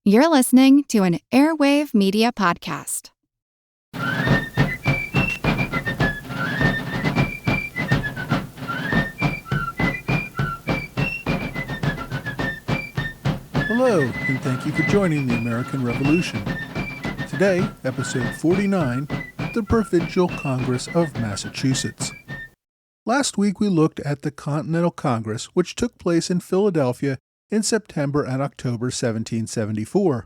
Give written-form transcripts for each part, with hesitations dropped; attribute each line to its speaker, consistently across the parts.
Speaker 1: You're listening to an Airwave Media Podcast.
Speaker 2: Hello, and thank you for joining the American Revolution. Today, episode 49, the Provincial Congress of Massachusetts. Last week we looked at the Continental Congress, which took place in Philadelphia in September and October 1774.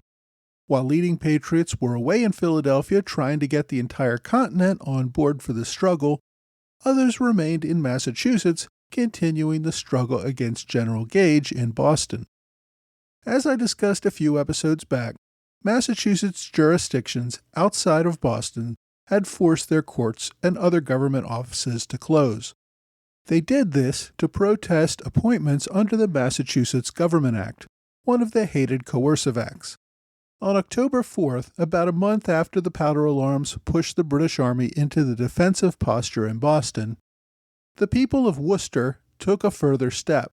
Speaker 2: While leading Patriots were away in Philadelphia trying to get the entire continent on board for the struggle, others remained in Massachusetts, continuing the struggle against General Gage in Boston. As I discussed a few episodes back, Massachusetts jurisdictions outside of Boston had forced their courts and other government offices to close. They did this to protest appointments under the Massachusetts Government Act, one of the hated coercive acts. On October 4th, about a month after the powder alarms pushed the British Army into the defensive posture in Boston, the people of Worcester took a further step.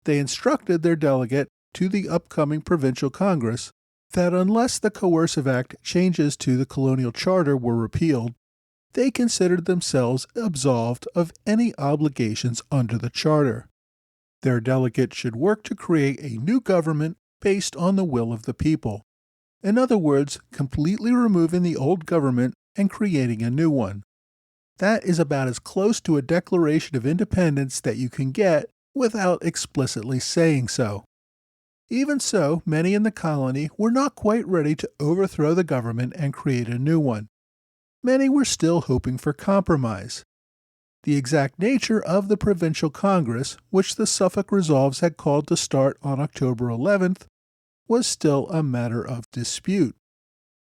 Speaker 2: They instructed their delegate to the upcoming Provincial Congress that unless the Coercive Act changes to the colonial charter were repealed, they considered themselves absolved of any obligations under the charter. Their delegate should work to create a new government based on the will of the people. In other words, completely removing the old government and creating a new one. That is about as close to a Declaration of Independence that you can get without explicitly saying so. Even so, many in the colony were not quite ready to overthrow the government and create a new one. Many were still hoping for compromise. The exact nature of the Provincial Congress, which the Suffolk Resolves had called to start on October 11th, was still a matter of dispute.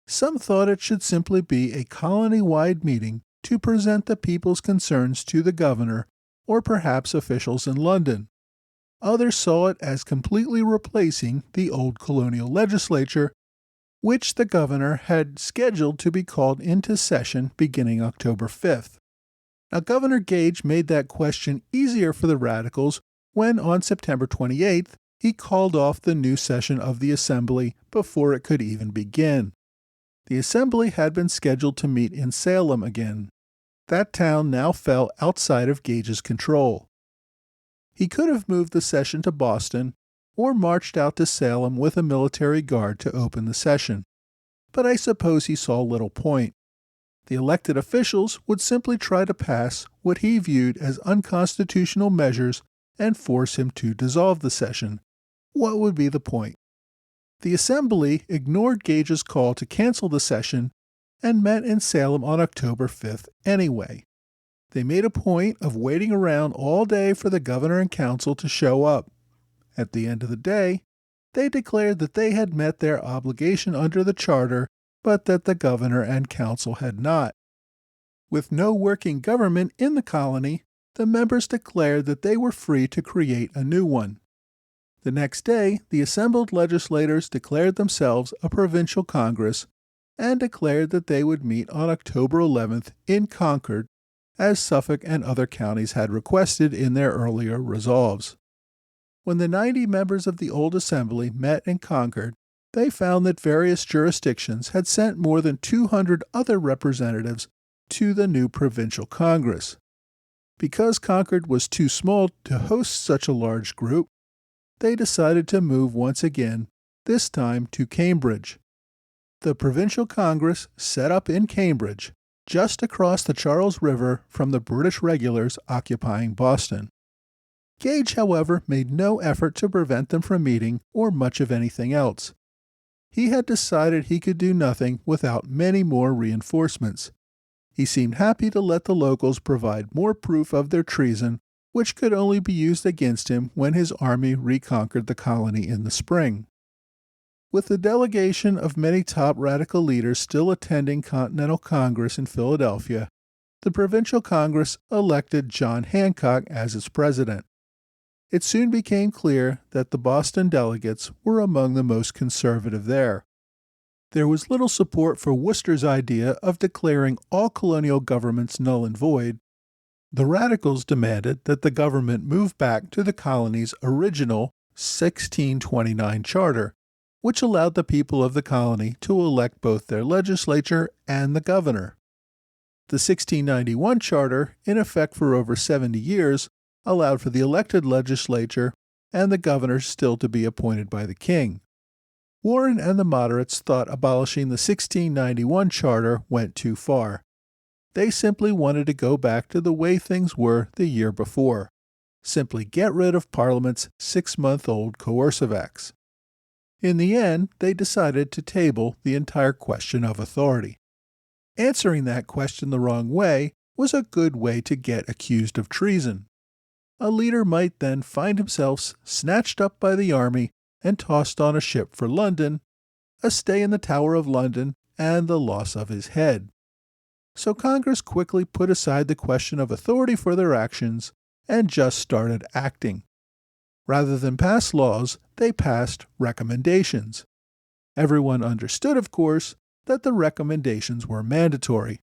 Speaker 2: Some thought it should simply be a colony-wide meeting to present the people's concerns to the governor or perhaps officials in London. Others saw it as completely replacing the old colonial legislature, which the governor had scheduled to be called into session beginning October 5th. Now, Governor Gage made that question easier for the radicals when, on September 28th, he called off the new session of the Assembly before it could even begin. The Assembly had been scheduled to meet in Salem again. That town now fell outside of Gage's control. He could have moved the session to Boston or marched out to Salem with a military guard to open the session, but I suppose he saw little point. The elected officials would simply try to pass what he viewed as unconstitutional measures and force him to dissolve the session. What would be the point? The Assembly ignored Gage's call to cancel the session and met in Salem on October 5th anyway. They made a point of waiting around all day for the governor and council to show up. At the end of the day, they declared that they had met their obligation under the charter, but that the governor and council had not. With no working government in the colony, the members declared that they were free to create a new one. The next day, the assembled legislators declared themselves a Provincial Congress and declared that they would meet on October 11th in Concord, as Suffolk and other counties had requested in their earlier resolves. When the 90 members of the old Assembly met in Concord, they found that various jurisdictions had sent more than 200 other representatives to the new Provincial Congress. Because Concord was too small to host such a large group, they decided to move once again, this time to Cambridge. The Provincial Congress set up in Cambridge, just across the Charles River from the British regulars occupying Boston. Gage, however, made no effort to prevent them from meeting or much of anything else. He had decided he could do nothing without many more reinforcements. He seemed happy to let the locals provide more proof of their treason, which could only be used against him when his army reconquered the colony in the spring. With the delegation of many top radical leaders still attending Continental Congress in Philadelphia, the Provincial Congress elected John Hancock as its president. It soon became clear that the Boston delegates were among the most conservative there. There was little support for Worcester's idea of declaring all colonial governments null and void. The radicals demanded that the government move back to the colony's original 1629 charter, which allowed the people of the colony to elect both their legislature and the governor. The 1691 charter, in effect for over 70 years, allowed for the elected legislature and the governor still to be appointed by the king. Warren and the moderates thought abolishing the 1691 charter went too far. They simply wanted to go back to the way things were the year before. Simply get rid of Parliament's 6-month-old coercive acts. In the end, they decided to table the entire question of authority. Answering that question the wrong way was a good way to get accused of treason. A leader might then find himself snatched up by the army and tossed on a ship for London, a stay in the Tower of London, and the loss of his head. So Congress quickly put aside the question of authority for their actions and just started acting. Rather than pass laws, they passed recommendations. Everyone understood, of course, that the recommendations were mandatory.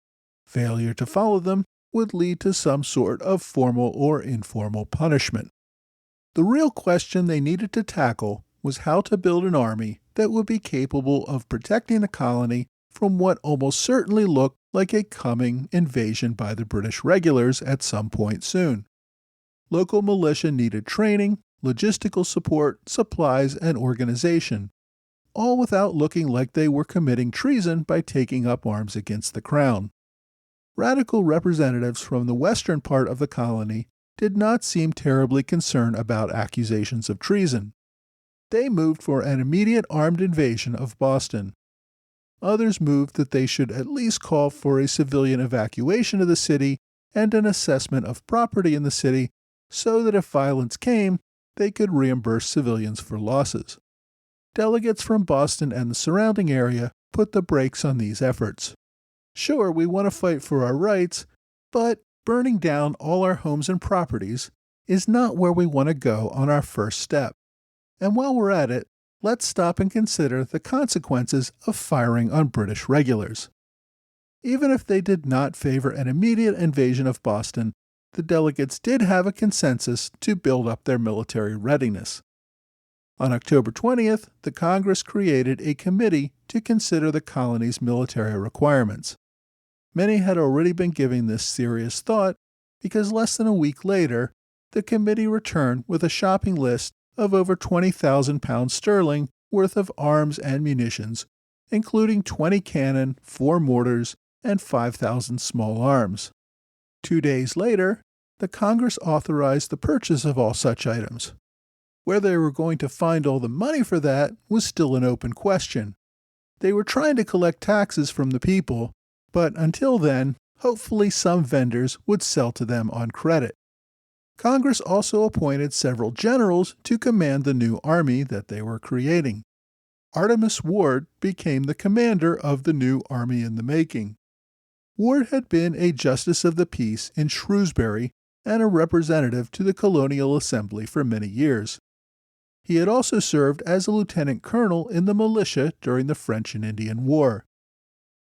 Speaker 2: Failure to follow them would lead to some sort of formal or informal punishment. The real question they needed to tackle was how to build an army that would be capable of protecting the colony from what almost certainly looked like a coming invasion by the British regulars at some point soon. Local militia needed training, logistical support, supplies, and organization, all without looking like they were committing treason by taking up arms against the crown. Radical representatives from the western part of the colony did not seem terribly concerned about accusations of treason. They moved for an immediate armed invasion of Boston. Others moved that they should at least call for a civilian evacuation of the city and an assessment of property in the city so that if violence came, they could reimburse civilians for losses. Delegates from Boston and the surrounding area put the brakes on these efforts. Sure, we want to fight for our rights, but burning down all our homes and properties is not where we want to go on our first step. And while we're at it, let's stop and consider the consequences of firing on British regulars. Even if they did not favor an immediate invasion of Boston, the delegates did have a consensus to build up their military readiness. On October 20th, the Congress created a committee to consider the colony's military requirements. Many had already been giving this serious thought because less than a week later, the committee returned with a shopping list of over 20,000 pounds sterling worth of arms and munitions, including 20 cannon, 4 mortars, and 5,000 small arms. 2 days later, the Congress authorized the purchase of all such items. Where they were going to find all the money for that was still an open question. They were trying to collect taxes from the people, but until then, hopefully some vendors would sell to them on credit. Congress also appointed several generals to command the new army that they were creating. Artemas Ward became the commander of the new army in the making. Ward had been a justice of the peace in Shrewsbury and a representative to the Colonial Assembly for many years. He had also served as a lieutenant colonel in the militia during the French and Indian War.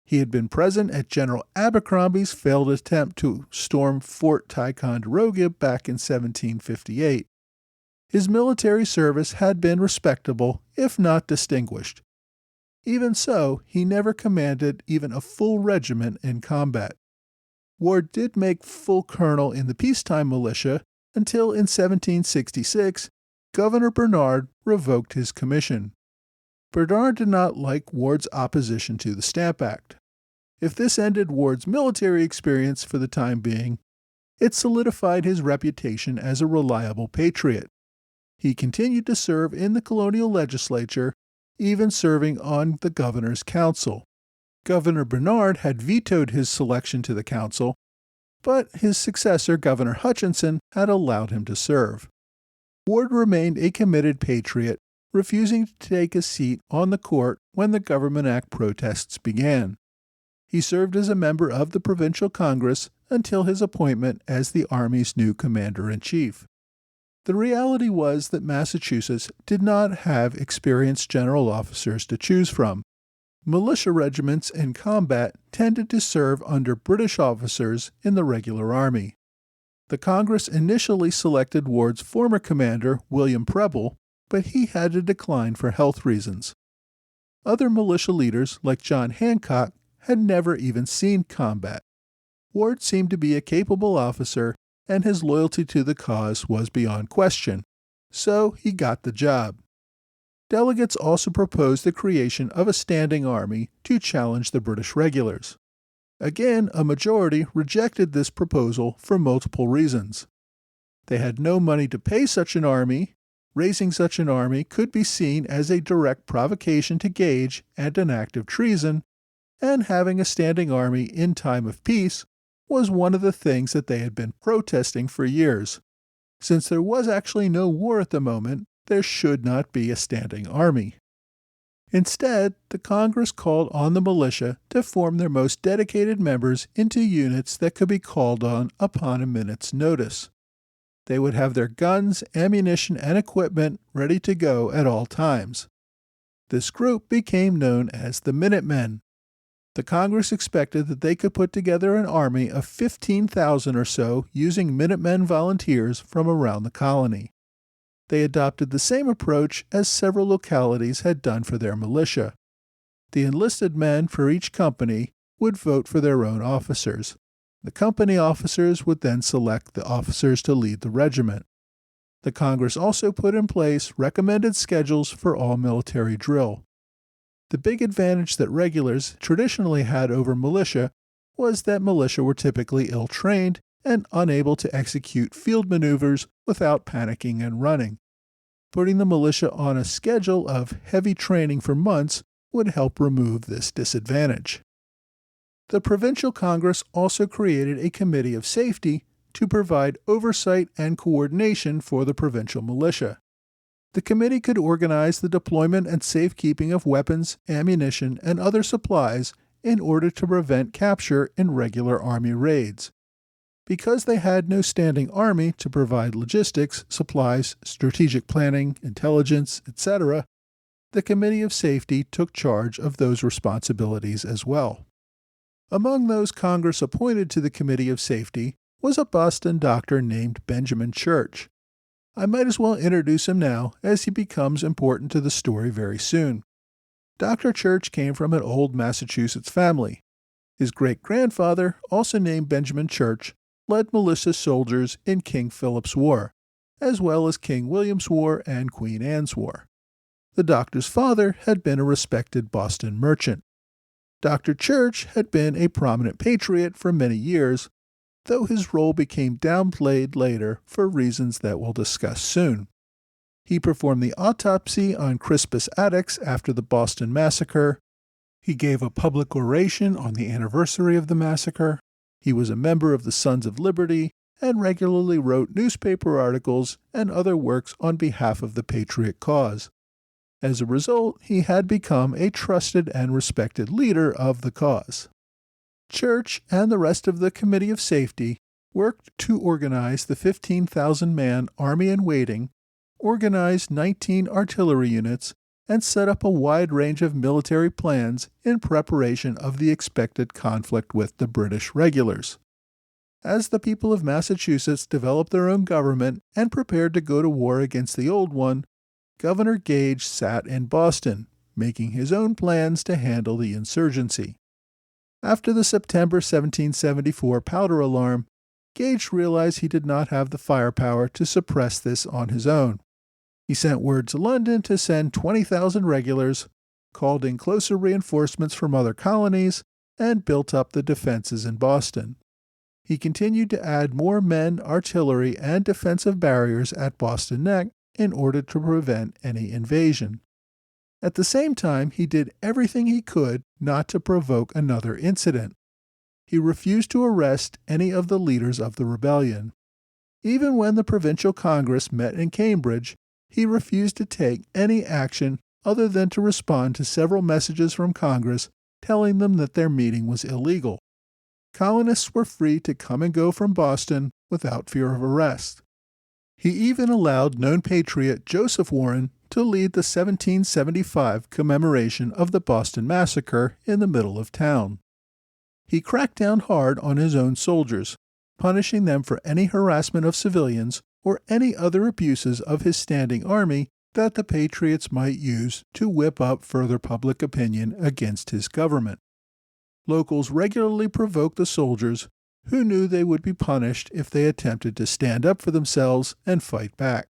Speaker 2: He had been present at General Abercrombie's failed attempt to storm Fort Ticonderoga back in 1758. His military service had been respectable, if not distinguished. Even so, he never commanded even a full regiment in combat. Ward did make full colonel in the peacetime militia until in 1766, Governor Bernard revoked his commission. Bernard did not like Ward's opposition to the Stamp Act. If this ended Ward's military experience for the time being, it solidified his reputation as a reliable patriot. He continued to serve in the colonial legislature, even serving on the governor's council. Governor Bernard had vetoed his selection to the council, but his successor, Governor Hutchinson, had allowed him to serve. Ward remained a committed patriot, refusing to take a seat on the court when the Government Act protests began. He served as a member of the Provincial Congress until his appointment as the Army's new commander-in-chief. The reality was that Massachusetts did not have experienced general officers to choose from. Militia regiments in combat tended to serve under British officers in the regular army. The Congress initially selected Ward's former commander, William Preble, but he had to decline for health reasons. Other militia leaders, like John Hancock, had never even seen combat. Ward seemed to be a capable officer, and his loyalty to the cause was beyond question, so he got the job. Delegates also proposed the creation of a standing army to challenge the British regulars. Again, a majority rejected this proposal for multiple reasons. They had no money to pay such an army. Raising such an army could be seen as a direct provocation to Gage and an act of treason, and having a standing army in time of peace was one of the things that they had been protesting for years. Since there was actually no war at the moment, there should not be a standing army. Instead, the Congress called on the militia to form their most dedicated members into units that could be called on upon a minute's notice. They would have their guns, ammunition, and equipment ready to go at all times. This group became known as the Minutemen. The Congress expected that they could put together an army of 15,000 or so using Minutemen volunteers from around the colony. They adopted the same approach as several localities had done for their militia. The enlisted men for each company would vote for their own officers. The company officers would then select the officers to lead the regiment. The Congress also put in place recommended schedules for all military drill. The big advantage that regulars traditionally had over militia was that militia were typically ill-trained and unable to execute field maneuvers without panicking and running. Putting the militia on a schedule of heavy training for months would help remove this disadvantage. The Provincial Congress also created a Committee of Safety to provide oversight and coordination for the provincial militia. The committee could organize the deployment and safekeeping of weapons, ammunition, and other supplies in order to prevent capture in regular army raids. Because they had no standing army to provide logistics, supplies, strategic planning, intelligence, etc., the Committee of Safety took charge of those responsibilities as well. Among those Congress appointed to the Committee of Safety was a Boston doctor named Benjamin Church. I might as well introduce him now, as he becomes important to the story very soon. Dr. Church came from an old Massachusetts family. His great-grandfather, also named Benjamin Church, led militia soldiers in King Philip's War, as well as King William's War and Queen Anne's War. The doctor's father had been a respected Boston merchant. Dr. Church had been a prominent Patriot for many years, though his role became downplayed later for reasons that we'll discuss soon. He performed the autopsy on Crispus Attucks after the Boston Massacre. He gave a public oration on the anniversary of the massacre. He was a member of the Sons of Liberty and regularly wrote newspaper articles and other works on behalf of the Patriot cause. As a result, he had become a trusted and respected leader of the cause. Church and the rest of the Committee of Safety worked to organize the 15,000-man Army in Waiting, organized 19 artillery units, and set up a wide range of military plans in preparation of the expected conflict with the British regulars. As the people of Massachusetts developed their own government and prepared to go to war against the old one, Governor Gage sat in Boston, making his own plans to handle the insurgency. After the September 1774 powder alarm, Gage realized he did not have the firepower to suppress this on his own. He sent word to London to send 20,000 regulars, called in closer reinforcements from other colonies, and built up the defenses in Boston. He continued to add more men, artillery, and defensive barriers at Boston Neck in order to prevent any invasion. At the same time, he did everything he could not to provoke another incident. He refused to arrest any of the leaders of the rebellion. Even when the Provincial Congress met in Cambridge, he refused to take any action other than to respond to several messages from Congress telling them that their meeting was illegal. Colonists were free to come and go from Boston without fear of arrest. He even allowed known patriot Joseph Warren to lead the 1775 commemoration of the Boston Massacre in the middle of town. He cracked down hard on his own soldiers, punishing them for any harassment of civilians or any other abuses of his standing army that the Patriots might use to whip up further public opinion against his government. Locals regularly provoked the soldiers, who knew they would be punished if they attempted to stand up for themselves and fight back.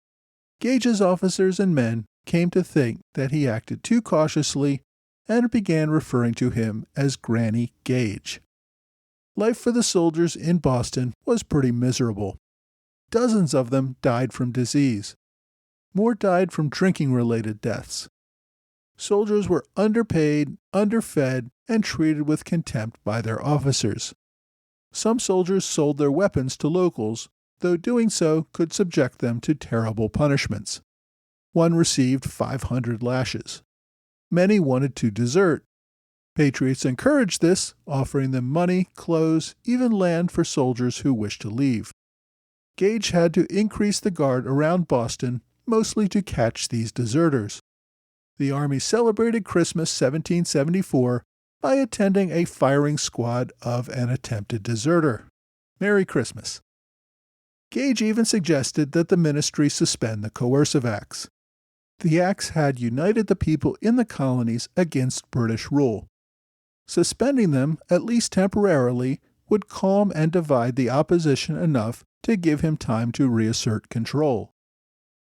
Speaker 2: Gage's officers and men came to think that he acted too cautiously and began referring to him as Granny Gage. Life for the soldiers in Boston was pretty miserable. Dozens of them died from disease. More died from drinking-related deaths. Soldiers were underpaid, underfed, and treated with contempt by their officers. Some soldiers sold their weapons to locals, though doing so could subject them to terrible punishments. One received 500 lashes. Many wanted to desert. Patriots encouraged this, offering them money, clothes, even land for soldiers who wished to leave. Gage had to increase the guard around Boston, mostly to catch these deserters. The Army celebrated Christmas 1774 by attending a firing squad of an attempted deserter. Merry Christmas. Gage even suggested that the ministry suspend the coercive acts. The acts had united the people in the colonies against British rule. Suspending them, at least temporarily, would calm and divide the opposition enough to give him time to reassert control.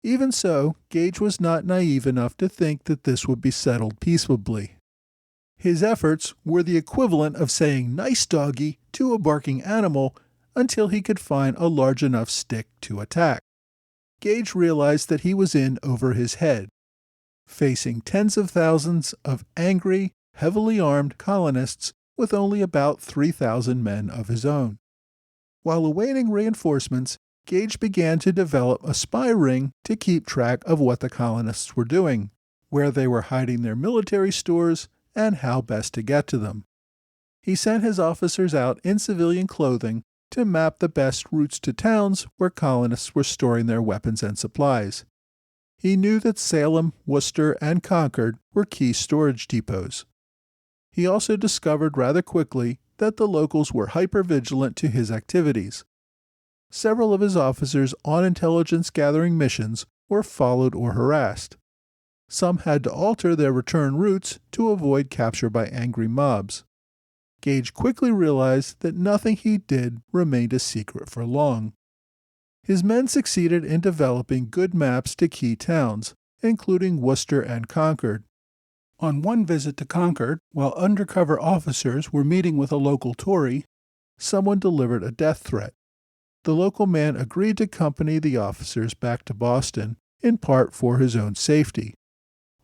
Speaker 2: Even so, Gage was not naive enough to think that this would be settled peaceably. His efforts were the equivalent of saying "nice doggy" to a barking animal until he could find a large enough stick to attack. Gage realized that he was in over his head, facing tens of thousands of angry, heavily armed colonists with only about 3,000 men of his own. While awaiting reinforcements, Gage began to develop a spy ring to keep track of what the colonists were doing, where they were hiding their military stores, and how best to get to them. He sent his officers out in civilian clothing to map the best routes to towns where colonists were storing their weapons and supplies. He knew that Salem, Worcester, and Concord were key storage depots. He also discovered rather quickly that the locals were hyper-vigilant to his activities. Several of his officers on intelligence-gathering missions were followed or harassed. Some had to alter their return routes to avoid capture by angry mobs. Gage quickly realized that nothing he did remained a secret for long. His men succeeded in developing good maps to key towns, including Worcester and Concord. On one visit to Concord, while undercover officers were meeting with a local Tory, someone delivered a death threat. The local man agreed to accompany the officers back to Boston, in part for his own safety.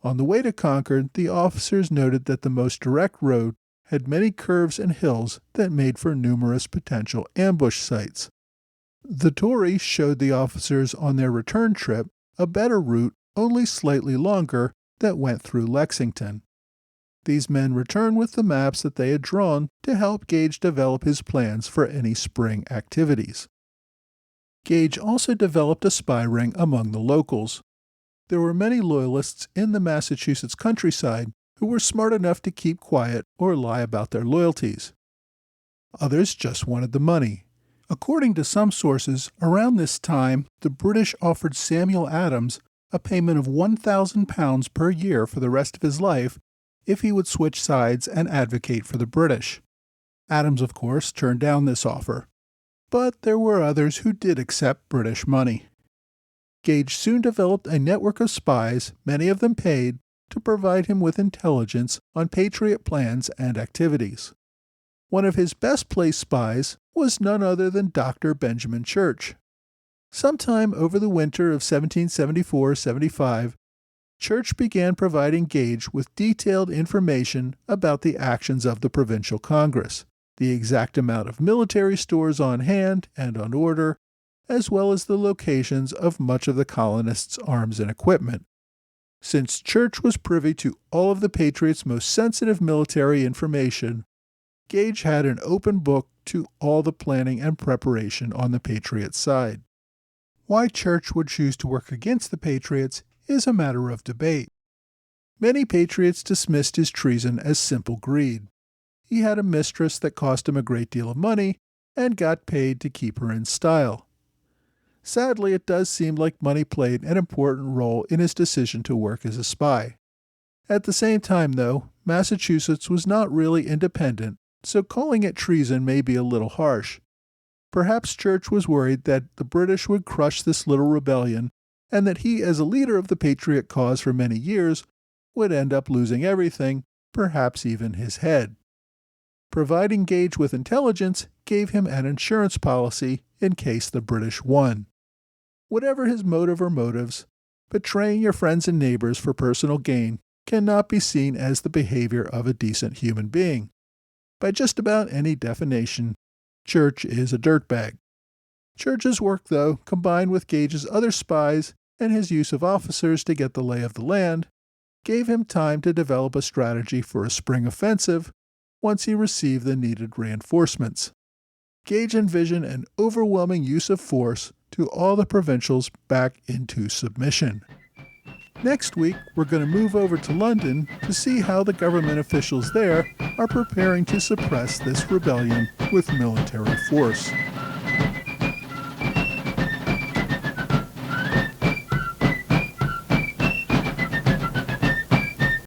Speaker 2: On the way to Concord, the officers noted that the most direct road had many curves and hills that made for numerous potential ambush sites. The Tory showed the officers on their return trip a better route, only slightly longer, that went through Lexington. These men returned with the maps that they had drawn to help Gage develop his plans for any spring activities. Gage also developed a spy ring among the locals. There were many loyalists in the Massachusetts countryside who were smart enough to keep quiet or lie about their loyalties. Others just wanted the money. According to some sources, around this time, the British offered Samuel Adams a payment of £1,000 per year for the rest of his life if he would switch sides and advocate for the British. Adams, of course, turned down this offer. But there were others who did accept British money. Gage soon developed a network of spies, many of them paid, to provide him with intelligence on Patriot plans and activities. One of his best-placed spies was none other than Dr. Benjamin Church. Sometime over the winter of 1774-75, Church began providing Gage with detailed information about the actions of the Provincial Congress, the exact amount of military stores on hand and on order, as well as the locations of much of the colonists' arms and equipment. Since Church was privy to all of the Patriots' most sensitive military information, Gage had an open book to all the planning and preparation on the Patriots' side. Why Church would choose to work against the Patriots is a matter of debate. Many Patriots dismissed his treason as simple greed. He had a mistress that cost him a great deal of money and got paid to keep her in style. Sadly, it does seem like money played an important role in his decision to work as a spy. At the same time, though, Massachusetts was not really independent, so calling it treason may be a little harsh. Perhaps Church was worried that the British would crush this little rebellion, and that he, as a leader of the Patriot cause for many years, would end up losing everything, perhaps even his head. Providing Gage with intelligence gave him an insurance policy in case the British won. Whatever his motive or motives, betraying your friends and neighbors for personal gain cannot be seen as the behavior of a decent human being. By just about any definition, Church is a dirtbag. Church's work, though, combined with Gage's other spies and his use of officers to get the lay of the land, gave him time to develop a strategy for a spring offensive once he received the needed reinforcements. Gage envisioned an overwhelming use of force to all the provincials back into submission. Next week, we're going to move over to London to see how the government officials there are preparing to suppress this rebellion with military force.